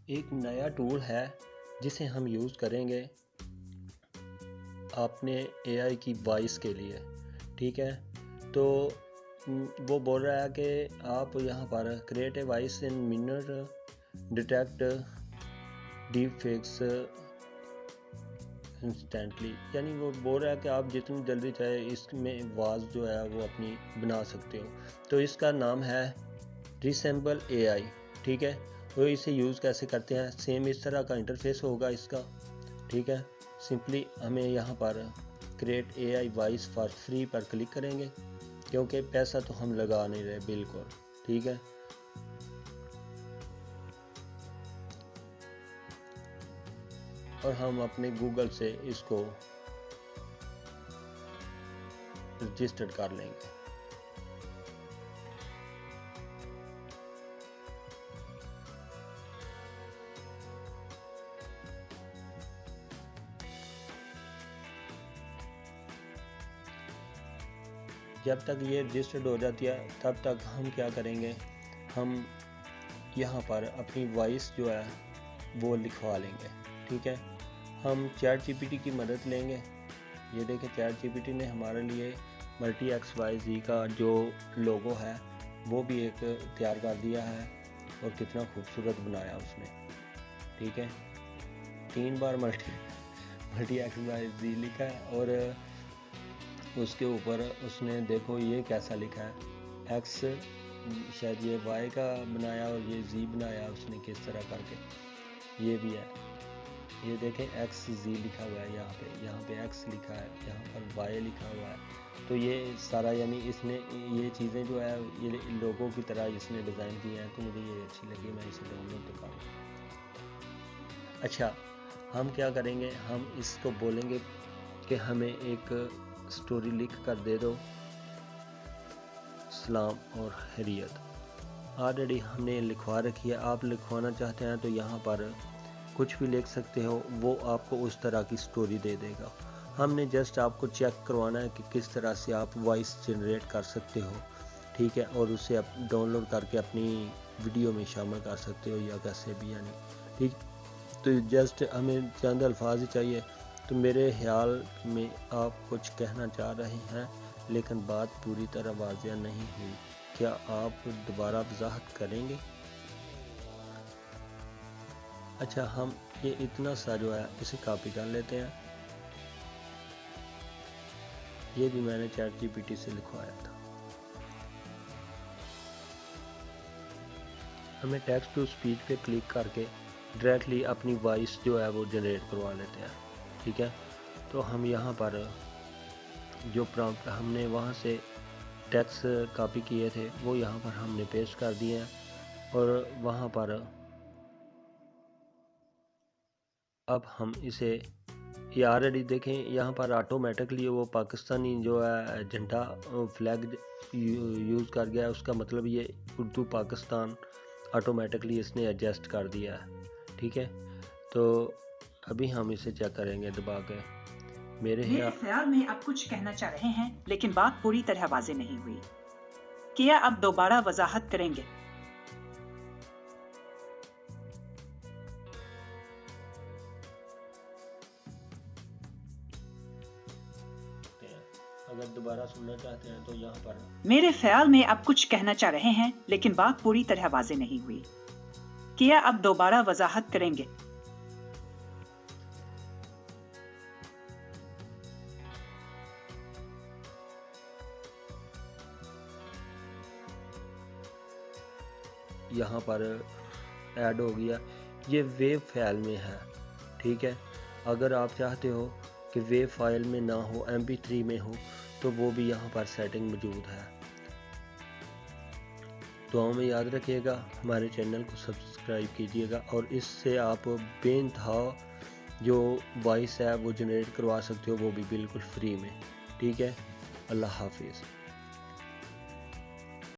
एक नया टूल है जिसे हम यूज़ करेंगे अपने एआई की वॉइस के लिए। ठीक है, तो वो बोल रहा है कि आप यहाँ पर create a voice in minute, detect deep fakes instantly, यानी वो बोल रहा है कि आप जितनी जल्दी चाहे इसमें आवाज़ जो है वो अपनी बना सकते हो। तो इसका नाम है रिसेंबल एआई। ठीक है, वो इसे यूज़ कैसे करते हैं, सेम इस तरह का इंटरफेस होगा इसका। ठीक है, सिंपली हमें यहाँ पर create AI voice for free पर क्लिक करेंगे, क्योंकि पैसा तो हम लगा नहीं रहे बिल्कुल। ठीक है, और हम अपने गूगल से इसको रजिस्टर्ड कर लेंगे। जब तक ये रजिस्टर्ड हो जाती है तब तक हम क्या करेंगे, हम यहाँ पर अपनी वॉइस जो है वो लिखवा लेंगे। ठीक है, हम चैट जीपीटी की मदद लेंगे। ये देखें, चैट जीपीटी ने हमारे लिए मल्टी XYZ का जो लोगो है वो भी एक तैयार कर दिया है, और कितना खूबसूरत बनाया उसने। ठीक है, 3 बार मल्टी XYZ लिखा है, और उसके ऊपर उसने देखो ये कैसा लिखा है, X शायद ये Y का बनाया और ये Z बनाया उसने किस तरह करके। ये भी है, ये देखें XZ लिखा हुआ है, यहाँ पे X लिखा है, यहाँ पर Y लिखा हुआ है। तो ये सारा यानी इसने ये चीज़ें जो है ये लोगों की तरह इसने डिज़ाइन की हैं, तो मुझे ये अच्छी लगी, मैं इसे डाउनलोड तो करूँगा। अच्छा, हम क्या करेंगे, हम इसको बोलेंगे कि हमें एक स्टोरी लिख कर दे दो, सलाम और खैरियत। ऑलरेडी हमने लिखवा रखी है, आप लिखवाना चाहते हैं तो यहाँ पर कुछ भी लिख सकते हो, वो आपको उस तरह की स्टोरी दे देगा। हमने जस्ट आपको चेक करवाना है कि किस तरह से आप वॉइस जनरेट कर सकते हो। ठीक है, और उसे आप डाउनलोड करके अपनी वीडियो में शामिल कर सकते हो या कैसे भी, यानी ठीक। तो जस्ट हमें चंद अल्फाज ही चाहिए। तो मेरे ख्याल में आप कुछ कहना चाह रहे हैं लेकिन बात पूरी तरह वाज़ेह नहीं हुई, क्या आप दोबारा वजाहत करेंगे? अच्छा, हम ये इतना सा जो है इसे कॉपी कर लेते हैं। ये भी मैंने चैट जीपीटी से लिखवाया था। हमें टेक्स्ट टू स्पीच पे क्लिक करके डायरेक्टली अपनी वॉइस जो है वो जनरेट करवा लेते हैं। ठीक है, तो हम यहाँ पर जो प्रॉम्प्ट हमने वहाँ से टेक्स्ट कॉपी किए थे वो यहाँ पर हमने पेस्ट कर दिए हैं, और वहाँ पर अब हम इसे, ये ऑलरेडी देखें यहाँ पर ऑटोमेटिकली वो पाकिस्तानी जो है झंडा फ्लैग यूज़ कर गया है। उसका मतलब ये उर्दू पाकिस्तान ऑटोमेटिकली इसने एडजस्ट कर दिया है। ठीक है, तो अभी हम इसे चेक करेंगे दबा के। मेरे ख्याल में आप कुछ कहना चाह रहे हैं लेकिन बात पूरी तरह वाज़ेह नहीं हुई, क्या आप दोबारा वजाहत करेंगे? अगर दोबारा सुनना चाहते हैं तो यहाँ पर, मेरे ख्याल में आप कुछ कहना चाह रहे हैं लेकिन बात पूरी तरह वाज़ेह नहीं हुई, क्या आप दोबारा वजाहत करेंगे? यहाँ पर ऐड हो गया, ये वेब फाइल में है। ठीक है, अगर आप चाहते हो कि वेब फाइल में ना हो, MP3 में हो, तो वो भी यहाँ पर सेटिंग मौजूद है। तो हमें याद रखिएगा, हमारे चैनल को सब्सक्राइब कीजिएगा, और इससे आप बेइंतहा जो वॉइस है वो जनरेट करवा सकते हो, वो भी बिल्कुल फ्री में। ठीक है, अल्लाह हाफिज़।